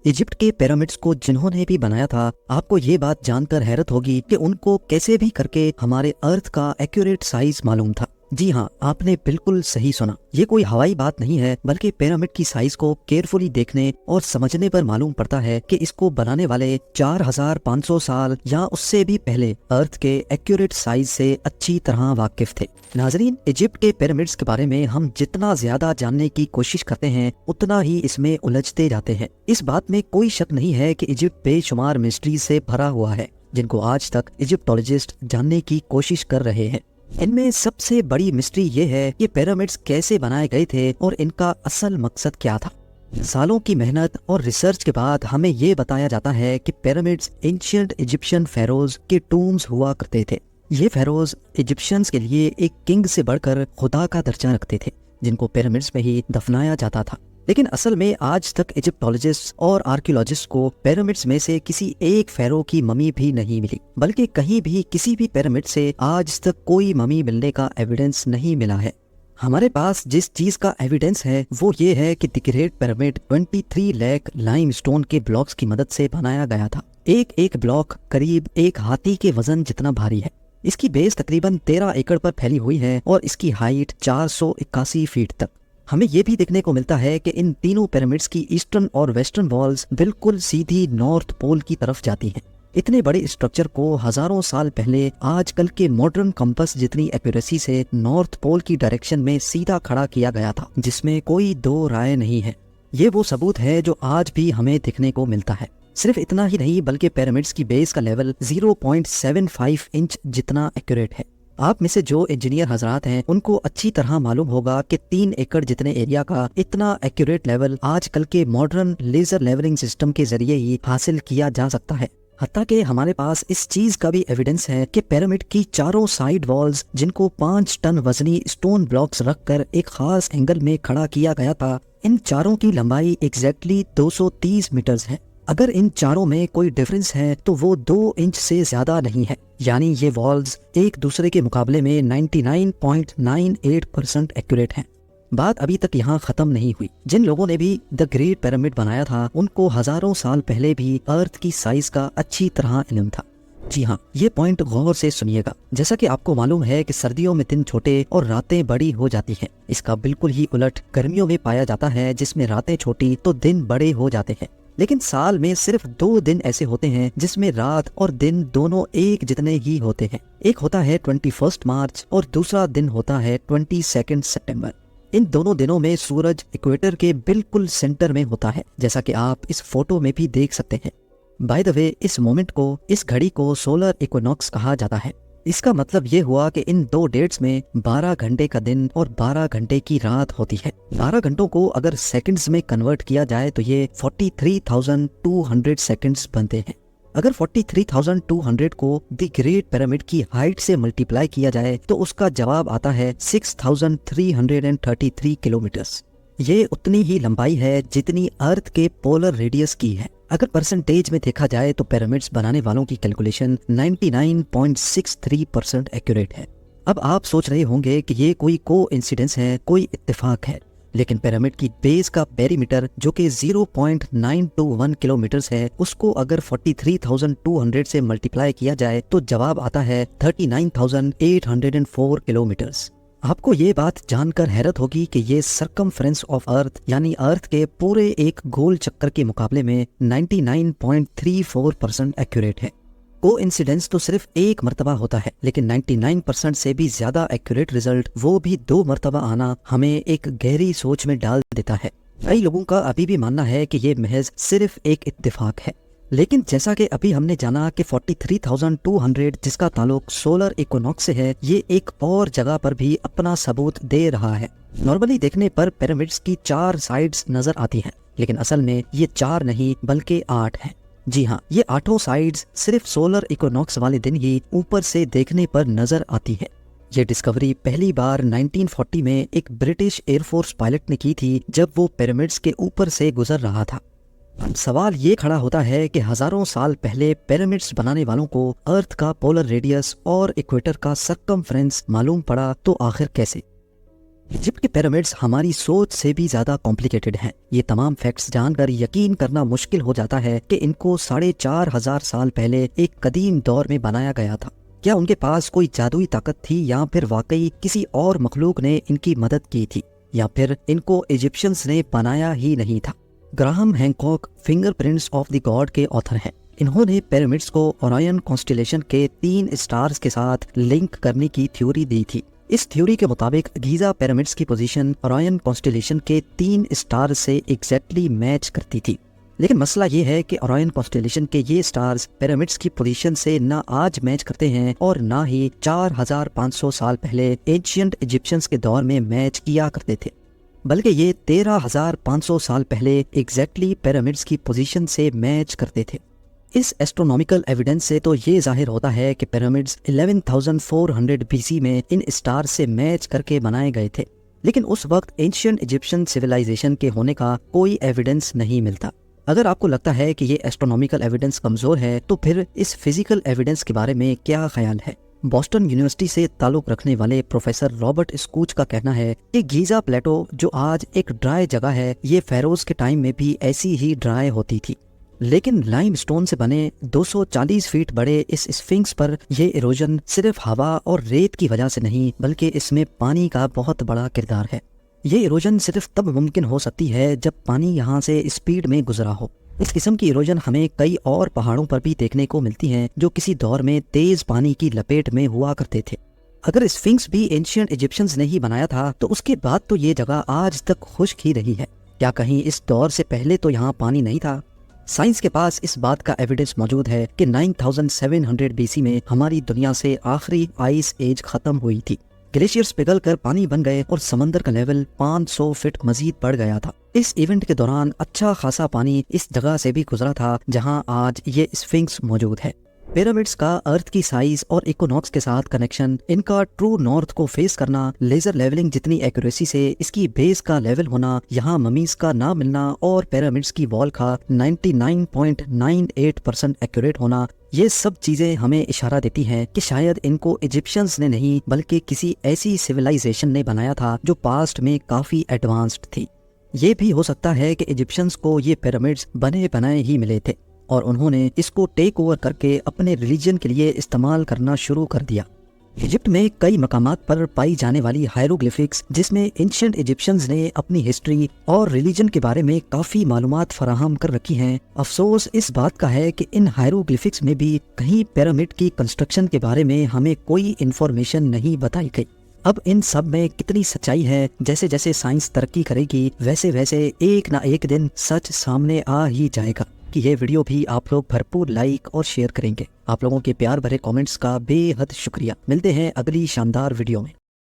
Egypt के pyramids को जिन्होंने भी बनाया था, आपको ये बात जानकर हैरत होगी कि उनको कैसे भी करके हमारे अर्थ का एक्यूरेट साइज मालूम था। जी हाँ, आपने बिल्कुल सही सुना। ये कोई हवाई बात नहीं है, बल्कि पिरामिड की साइज को केयरफुली देखने और समझने पर मालूम पड़ता है कि इसको बनाने वाले 4500 साल या उससे भी पहले अर्थ के एक्यूरेट साइज से अच्छी तरह वाकिफ थे। नाजरीन, इजिप्ट के पिरामिड्स के बारे में हम जितना ज्यादा जानने की कोशिश करते हैं, उतना ही इसमें उलझते जाते हैं। इस बात में कोई शक नहीं है कि इजिप्ट बेशुमार मिस्ट्री से भरा हुआ है, जिनको आज तक इजिप्टोलॉजिस्ट जानने की कोशिश कर रहे हैं। इनमें सबसे बड़ी मिस्ट्री ये है कि पिरामिड्स कैसे बनाए गए थे और इनका असल मकसद क्या था। सालों की मेहनत और रिसर्च के बाद हमें ये बताया जाता है कि पिरामिड्स एंशिएंट इजिप्शियन फेरोज के टूम्स हुआ करते थे। ये फेरोज इजिप्शियंस के लिए एक किंग से बढ़कर खुदा का दर्जा रखते थे, जिनको पिरामिड्स में ही दफनाया जाता था। लेकिन असल में आज तक इजिप्टोलॉजिस्ट और आर्कियोलॉजिस्ट को पिरामिड्स में से किसी एक फेरो की ममी भी नहीं मिली, बल्कि कहीं भी किसी भी पिरामिड से आज तक कोई ममी मिलने का एविडेंस नहीं मिला है। हमारे पास जिस चीज का एविडेंस है वो ये है कि the great pyramid 23 lakh limestone के ब्लॉक्स की मदद से बनाया गया था। एक एक ब्लॉक करीब एक हाथी के वजन जितना भारी है। इसकी बेस तकरीबन 13 एकड़ पर फैली हुई है और इसकी हाइट 481 फीट तक। हमें ये भी देखने को मिलता है कि इन तीनों पिरामिड्स की ईस्टर्न और वेस्टर्न वॉल्स बिल्कुल सीधी नॉर्थ पोल की तरफ जाती हैं। इतने बड़े स्ट्रक्चर को हजारों साल पहले आजकल के मॉडर्न कंपास जितनी एक्यूरेसी से नॉर्थ पोल की डायरेक्शन में सीधा खड़ा किया गया था, जिसमें कोई दो राय नहीं है। ये वो सबूत है जो आज भी हमें देखने को मिलता है। सिर्फ इतना ही नहीं, बल्कि पिरामिड्स की बेस का लेवल 0.75 इंच जितना एक्यूरेट है। आप में से जो इंजीनियर हजरात हैं, उनको अच्छी तरह मालूम होगा कि 3 एकड़ जितने एरिया का इतना एक्यूरेट लेवल आजकल के मॉडर्न लेजर लेवलिंग सिस्टम के जरिए ही हासिल किया जा सकता है। हत्ता कि हमारे पास इस चीज का भी एविडेंस है कि पिरामिड की चारों साइड वॉल्स, जिनको 5 टन वजनी स्टोन ब्लॉक्स रखकर एक खास एंगल में खड़ा किया गया था, इन चारों की लंबाई एग्जैक्टली 230 मीटर्स है। अगर इन चारों में कोई डिफरेंस है तो वो 2 इंच से ज्यादा नहीं है। यानी ये वॉल्स एक दूसरे के मुकाबले में 99.98% एक्यूरेट हैं। बात अभी तक यहाँ खत्म नहीं हुई। जिन लोगों ने भी द ग्रेट पिरामिड बनाया था, उनको हजारों साल पहले भी अर्थ की साइज का अच्छी तरह इल्म था। जी हाँ, ये पॉइंट गौर से सुनिएगा। जैसा कि आपको मालूम है कि सर्दियों में दिन छोटे और रातें बड़ी हो जाती हैं, इसका बिल्कुल ही उलट गर्मियों में पाया जाता है, जिसमें रातें छोटी तो दिन बड़े हो जाते हैं। लेकिन साल में सिर्फ 2 दिन ऐसे होते हैं जिसमें रात और दिन दोनों एक जितने ही होते हैं। एक होता है 21 मार्च और दूसरा दिन होता है 22 सितंबर। इन दोनों दिनों में सूरज इक्वेटर के बिल्कुल सेंटर में होता है, जैसा कि आप इस फोटो में भी देख सकते हैं। बाय द वे, इस मोमेंट को, इस घड़ी को सोलर इक्विनॉक्स कहा जाता है। इसका मतलब ये हुआ कि इन 2 डेट्स में 12 घंटे का दिन और 12 घंटे की रात होती है। 12 घंटों को अगर सेकंड्स में कन्वर्ट किया जाए तो ये 43,200 सेकंड्स बनते हैं। अगर 43,200 को द ग्रेट पिरामिड की हाइट से मल्टीप्लाई किया जाए तो उसका जवाब आता है 6,333 किलोमीटर्स। ये उतनी ही लंबाई है जितनी अर्थ के पोलर रेडियस की है। अगर परसेंटेज में देखा जाए तो पिरामिड्स बनाने वालों की कैलकुलेशन 99.63% एक्यूरेट है। अब आप सोच रहे होंगे कि ये कोई कोइंसिडेंस है, कोई इत्तेफाक है, लेकिन पिरामिड की बेस का पेरीमीटर जो कि 0.921 किलोमीटर्स है, उसको अगर 43,200 से मल्टीप्लाई किया जाए तो जवाब आता है 39,804 किलोमीटर्स। आपको ये बात जानकर हैरत होगी कि ये सरकमफ्रेंस ऑफ अर्थ यानी अर्थ के पूरे एक गोल चक्कर के मुकाबले में 99.34% एक्यूरेट है। कोइंसिडेंस तो सिर्फ एक मर्तबा होता है, लेकिन 99% से भी ज्यादा एक्यूरेट रिजल्ट, वो भी 2 मर्तबा आना, हमें एक गहरी सोच में डाल देता है। कई लोगों का अभी भी मानना है कि ये महज सिर्फ एक इत्तेफाक है, लेकिन जैसा कि अभी हमने जाना कि 43,200 जिसका ताल्लुक सोलर इक्विनॉक्स से है, ये एक और जगह पर भी अपना सबूत दे रहा है। नॉर्मली देखने पर पिरामिड्स की 4 साइड्स नजर आती हैं, लेकिन असल में ये 4 नहीं बल्कि 8 हैं। जी हाँ, ये 8 साइड्स सिर्फ सोलर इक्विनॉक्स वाले दिन ही ऊपर से देखने पर नजर आती है। ये डिस्कवरी पहली बार 1940 में एक ब्रिटिश एयरफोर्स पायलट ने की थी, जब वो पिरामिड्स के ऊपर से गुजर रहा था। अब सवाल ये खड़ा होता है कि हजारों साल पहले पिरामिड्स बनाने वालों को अर्थ का पोलर रेडियस और इक्वेटर का सरकमफ्रेंस मालूम पड़ा तो आखिर कैसे? इजिप्ट के पिरामिड्स हमारी सोच से भी ज्यादा कॉम्प्लिकेटेड हैं। ये तमाम फैक्ट्स जानकर यकीन करना मुश्किल हो जाता है कि इनको 4,500 साल पहले एक कदीम दौर में बनाया गया था। क्या उनके पास कोई जादुई ताकत थी या फिर वाकई किसी और मखलूक ने इनकी मदद की थी, या फिर इनको इजिप्शियंस ने बनाया ही नहीं था। Graham Hancock fingerprints of the God के ऑथर हैं। इन्होंने पिरामिड्स को ओरायन कॉन्स्टेलेशन के 3 स्टार्स के साथ लिंक करने की थ्योरी दी थी। इस थ्योरी के मुताबिक गीजा पिरामिड्स की पोजीशन ओरायन कॉन्स्टेलेशन के 3 स्टार से एग्जैक्टली मैच करती थी। लेकिन मसला ये है कि ओरायन कॉन्स्टेलेशन के ये स्टार्स पिरामिड्स की पोजीशन से ना आज मैच करते हैं और ना ही 4,500 साल पहले एंशिएंट इजिप्शियंस के दौर में मैच किया करते थे, बल्कि ये 13,500 साल पहले एग्जैक्टली पिरामिड्स की पोजीशन से मैच करते थे। इस एस्ट्रोनॉमिकल एविडेंस से तो ये जाहिर होता है कि पिरामिड्स 11,400 BC में इन स्टार से मैच करके बनाए गए थे। लेकिन उस वक्त एंशिएंट इजिप्शियन सिविलाइजेशन के होने का कोई एविडेंस नहीं मिलता। अगर आपको लगता है कि ये एस्ट्रोनॉमिकल एविडेंस कमजोर है तो फिर इस फिजिकल एविडेंस के बारे में क्या ख्याल है? बॉस्टन यूनिवर्सिटी से ताल्लुक रखने वाले प्रोफेसर रॉबर्ट स्कूच का कहना है कि गीजा प्लेटो जो आज एक ड्राई जगह है, ये फेरोज के टाइम में भी ऐसी ही ड्राई होती थी। लेकिन लाइमस्टोन से बने 240 फीट बड़े इस स्फिंक्स पर यह इरोजन सिर्फ हवा और रेत की वजह से नहीं, बल्कि इसमें पानी का बहुत बड़ा किरदार है। ये इरोजन सिर्फ तब मुमकिन हो सकती है जब पानी यहाँ से स्पीड में गुजरा हो। इस किस्म की इरोजन हमें कई और पहाड़ों पर भी देखने को मिलती हैं जो किसी दौर में तेज पानी की लपेट में हुआ करते थे। अगर स्फिंक्स भी एंशिएंट इजिप्शियंस ने ही बनाया था तो उसके बाद तो ये जगह आज तक खुश्क ही रही है। क्या कहीं इस दौर से पहले तो यहाँ पानी नहीं था? साइंस के पास इस बात का एविडेंस मौजूद है कि 9,700 BC में हमारी दुनिया से आखिरी आइस एज खत्म हुई थी। ग्लेशियर्स पिघलकर पानी बन गए और समंदर का लेवल 500 फीट मजीद बढ़ गया था। इस इवेंट के दौरान अच्छा खासा पानी इस जगह से भी गुजरा था जहां आज ये स्फिंक्स मौजूद है। पिरामिड्स का अर्थ की साइज और इक्विनॉक्स के साथ कनेक्शन, इनका ट्रू नॉर्थ को फेस करना, लेजर लेवलिंग जितनी एक्यूरेसी से इसकी बेस का लेवल होना, यहाँ ममीज का ना मिलना और पिरामिड्स की वॉल का 99.98% एक्यूरेट होना, ये सब चीजें हमें इशारा देती हैं कि शायद इनको इजिप्शियंस ने नहीं बल्कि किसी ऐसी सिविलाइजेशन ने बनाया था जो पास्ट में काफी एडवांस्ड थी। ये भी हो सकता है कि इजिप्शियंस को ये पिरामिड्स बने बनाए ही मिले थे और उन्होंने इसको टेक ओवर करके अपने रिलीजन के लिए इस्तेमाल करना शुरू कर दिया। इजिप्ट में कई मकामात पर पाई जाने वाली हायरोग्लिफिक्स जिसमें एंशिएंट इजिप्शियंस ने अपनी हिस्ट्री और रिलीजन के बारे में काफी मालूमात फराहम कर रखी हैं। अफसोस इस बात का है कि इन हायरोग्लिफिक्स में भी कहीं पिरामिड की कंस्ट्रक्शन के बारे में हमें कोई इंफॉर्मेशन नहीं बताई गई। अब इन सब में कितनी सच्चाई है, जैसे जैसे साइंस तरक्की करेगी वैसे वैसे एक ना एक दिन सच सामने आ ही जाएगा। कि ये वीडियो भी आप लोग भरपूर लाइक और शेयर करेंगे। आप लोगों के प्यार भरे कमेंट्स का बेहद शुक्रिया। मिलते हैं अगली शानदार वीडियो में।